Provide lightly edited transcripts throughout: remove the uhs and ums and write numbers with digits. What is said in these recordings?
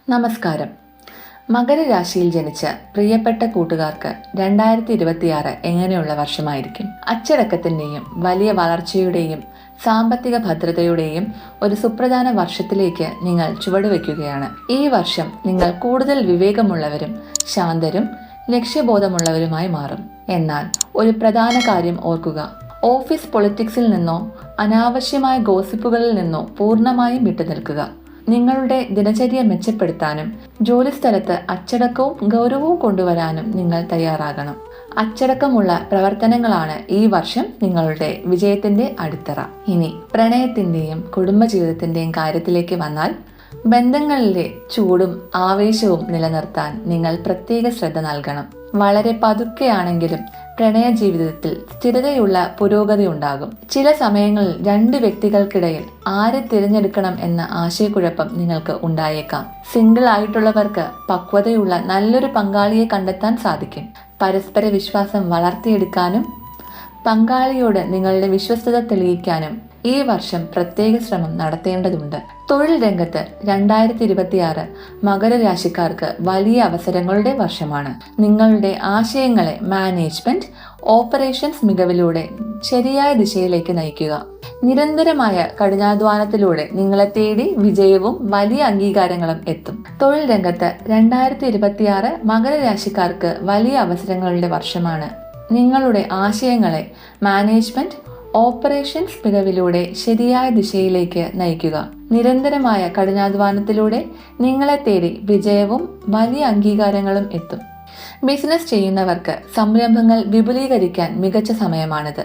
നമസ്കാരം. മകരരാശിയിൽ ജനിച്ച പ്രിയപ്പെട്ട കൂട്ടുകാർക്ക് 2026 എങ്ങനെയുള്ള വർഷമായിരിക്കും? അച്ചടക്കത്തിന്റെയും വലിയ വളർച്ചയുടെയും സാമ്പത്തിക ഭദ്രതയുടെയും ഒരു സുപ്രധാന വർഷത്തിലേക്ക് നിങ്ങൾ ചുവടുവെക്കുകയാണ്. ഈ വർഷം നിങ്ങൾ കൂടുതൽ വിവേകമുള്ളവരും ശാന്തരും ലക്ഷ്യബോധമുള്ളവരുമായി മാറും. എന്നാൽ ഒരു പ്രധാന കാര്യം ഓർക്കുക: ഓഫീസ് പൊളിറ്റിക്സിൽ നിന്നോ അനാവശ്യമായ ഗോസിപ്പുകളിൽ നിന്നോ പൂർണ്ണമായും വിട്ടുനിൽക്കുക. നിങ്ങളുടെ ദിനചര്യ മെച്ചപ്പെടുത്താനും ജോലിസ്ഥലത്ത് അച്ചടക്കവും ഗൗരവവും കൊണ്ടുവരാനും നിങ്ങൾ തയ്യാറാകണം. അച്ചടക്കമുള്ള പ്രവർത്തനങ്ങളാണ് ഈ വർഷം നിങ്ങളുടെ വിജയത്തിന്റെ അടിത്തറ. ഇനി പ്രണയത്തിന്റെയും കുടുംബജീവിതത്തിന്റെയും കാര്യത്തിലേക്ക് വന്നാൽ, ബന്ധങ്ങളിലെ ചൂടും ആവേശവും നിലനിർത്താൻ നിങ്ങൾ പ്രത്യേക ശ്രദ്ധ നൽകണം. വളരെ പതുക്കെയാണെങ്കിലും പ്രണയ ജീവിതത്തിൽ സ്ഥിരതയുള്ള പുരോഗതി ഉണ്ടാകും. ചില സമയങ്ങളിൽ രണ്ട് വ്യക്തികൾക്കിടയിൽ ആരെ തിരഞ്ഞെടുക്കണം എന്ന ആശയക്കുഴപ്പം നിങ്ങൾക്ക് ഉണ്ടായേക്കാം. സിംഗിൾ ആയിട്ടുള്ളവർക്ക് പക്വതയുള്ള നല്ലൊരു പങ്കാളിയെ കണ്ടെത്താൻ സാധിക്കും. പരസ്പര വിശ്വാസം വളർത്തിയെടുക്കാനും പങ്കാളിയോട് നിങ്ങളുടെ വിശ്വസ്തത തെളിയിക്കാനും ഈ വർഷം പ്രത്യേക ശ്രമം നടത്തേണ്ടതുണ്ട്. തൊഴിൽ രംഗത്ത് 2026 മകരരാശിക്കാർക്ക് വലിയ അവസരങ്ങളുടെ വർഷമാണ്. നിങ്ങളുടെ ആശയങ്ങളെ മാനേജ്മെന്റ് ഓപ്പറേഷൻസ് മികവിലൂടെ ശരിയായ ദിശയിലേക്ക് നയിക്കുക. നിരന്തരമായ കഠിനാധ്വാനത്തിലൂടെ നിങ്ങളെ തേടി വിജയവും വലിയ അംഗീകാരങ്ങളും എത്തും. തൊഴിൽ രംഗത്ത് 2026 മകരരാശിക്കാർക്ക് വലിയ അവസരങ്ങളുടെ വർഷമാണ്. നിങ്ങളുടെ ആശയങ്ങളെ മാനേജ്മെന്റ് ഓപ്പറേഷൻസ് മികവിലൂടെ ശരിയായ ദിശയിലേക്ക് നയിക്കുക. നിരന്തരമായ കഠിനാധ്വാനത്തിലൂടെ നിങ്ങളെ തേടി വിജയവും വലിയ അംഗീകാരങ്ങളും എത്തും. ബിസിനസ് ചെയ്യുന്നവർക്ക് സംരംഭങ്ങൾ വിപുലീകരിക്കാൻ മികച്ച സമയമാണിത്.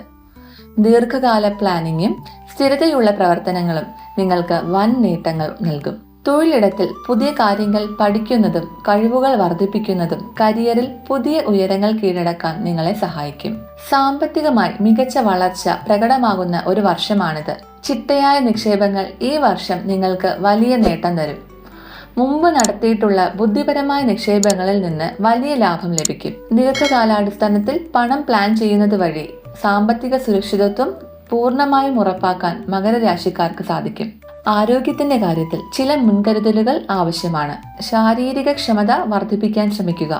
ദീർഘകാല പ്ലാനിങ്ങും സ്ഥിരതയുള്ള പ്രവർത്തനങ്ങളും നിങ്ങൾക്ക് വൻ നേട്ടങ്ങൾ നൽകും. തൊഴിലിടത്തിൽ പുതിയ കാര്യങ്ങൾ പഠിക്കുന്നതും കഴിവുകൾ വർദ്ധിപ്പിക്കുന്നതും കരിയറിൽ പുതിയ ഉയരങ്ങൾ കീഴടക്കാൻ നിങ്ങളെ സഹായിക്കും. സാമ്പത്തികമായി മികച്ച വളർച്ച പ്രകടമാകുന്ന ഒരു വർഷമാണിത്. ചിട്ടയായ നിക്ഷേപങ്ങൾ ഈ വർഷം നിങ്ങൾക്ക് വലിയ നേട്ടം തരും. മുമ്പ് നടത്തിയിട്ടുള്ള ബുദ്ധിപരമായ നിക്ഷേപങ്ങളിൽ നിന്ന് വലിയ ലാഭം ലഭിക്കും. ദീർഘകാലാടിസ്ഥാനത്തിൽ പണം പ്ലാൻ ചെയ്യുന്നത് വഴി സാമ്പത്തിക സുരക്ഷിതത്വം പൂർണ്ണമായും ഉറപ്പാക്കാൻ മകരരാശിക്കാർക്ക് സാധിക്കും. ആരോഗ്യത്തിന്റെ കാര്യത്തിൽ ചില മുൻകരുതലുകൾ ആവശ്യമാണ്. ശാരീരിക ക്ഷമത വർദ്ധിപ്പിക്കാൻ ശ്രമിക്കുക.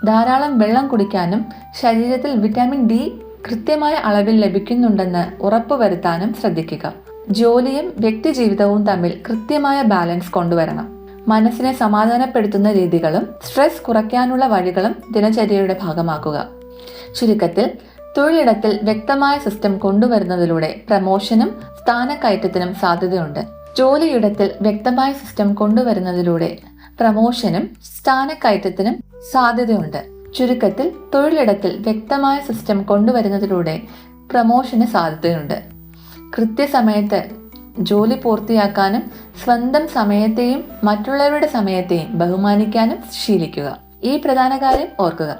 ധാരാളം വെള്ളം കുടിക്കാനും ശരീരത്തിൽ വിറ്റാമിൻ ഡി കൃത്യമായ അളവിൽ ലഭിക്കുന്നുണ്ടെന്ന് ഉറപ്പുവരുത്താനും ശ്രദ്ധിക്കുക. ജോലിയും വ്യക്തിജീവിതവും തമ്മിൽ കൃത്യമായ ബാലൻസ് കൊണ്ടുവരണം. മനസ്സിനെ സമാധാനപ്പെടുത്തുന്ന രീതികളും സ്ട്രെസ് കുറയ്ക്കാനുള്ള വഴികളും ദിനചര്യയുടെ ഭാഗമാക്കുക. ചുരുക്കത്തിൽ, തൊഴിലിടത്തിൽ വ്യക്തമായ സിസ്റ്റം കൊണ്ടുവരുന്നതിലൂടെ പ്രമോഷനും സ്ഥാനക്കയറ്റത്തിനും സാധ്യതയുണ്ട്. ജോലിയിടത്തിൽ വ്യക്തമായ സിസ്റ്റം കൊണ്ടുവരുന്നതിലൂടെ പ്രമോഷനും സ്ഥാനക്കയറ്റത്തിനും സാധ്യതയുണ്ട്. ചുരുക്കത്തിൽ, തൊഴിലിടത്തിൽ വ്യക്തമായ സിസ്റ്റം കൊണ്ടുവരുന്നതിലൂടെ പ്രമോഷന് സാധ്യതയുണ്ട്. കൃത്യസമയത്ത് ജോലി പൂർത്തിയാക്കാനും സ്വന്തം സമയത്തെയും മറ്റുള്ളവരുടെ സമയത്തെയും ബഹുമാനിക്കാനും ശീലിക്കുക. ഈ പ്രധാന കാര്യം ഓർക്കുക: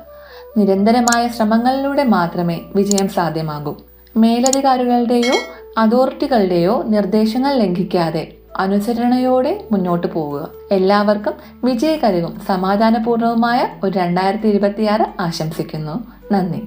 നിരന്തരമായ ശ്രമങ്ങളിലൂടെ മാത്രമേ വിജയം സാധ്യമാകൂ. മേലധികാരികളുടെയോ അതോറിറ്റികളുടെയോ നിർദ്ദേശങ്ങൾ ലംഘിക്കാതെ അനുസരണയോടെ മുന്നോട്ട് പോവുക. എല്ലാവർക്കും വിജയകരവും സമാധാനപൂർണവുമായ ഒരു 2026 ആശംസിക്കുന്നു. നന്ദി.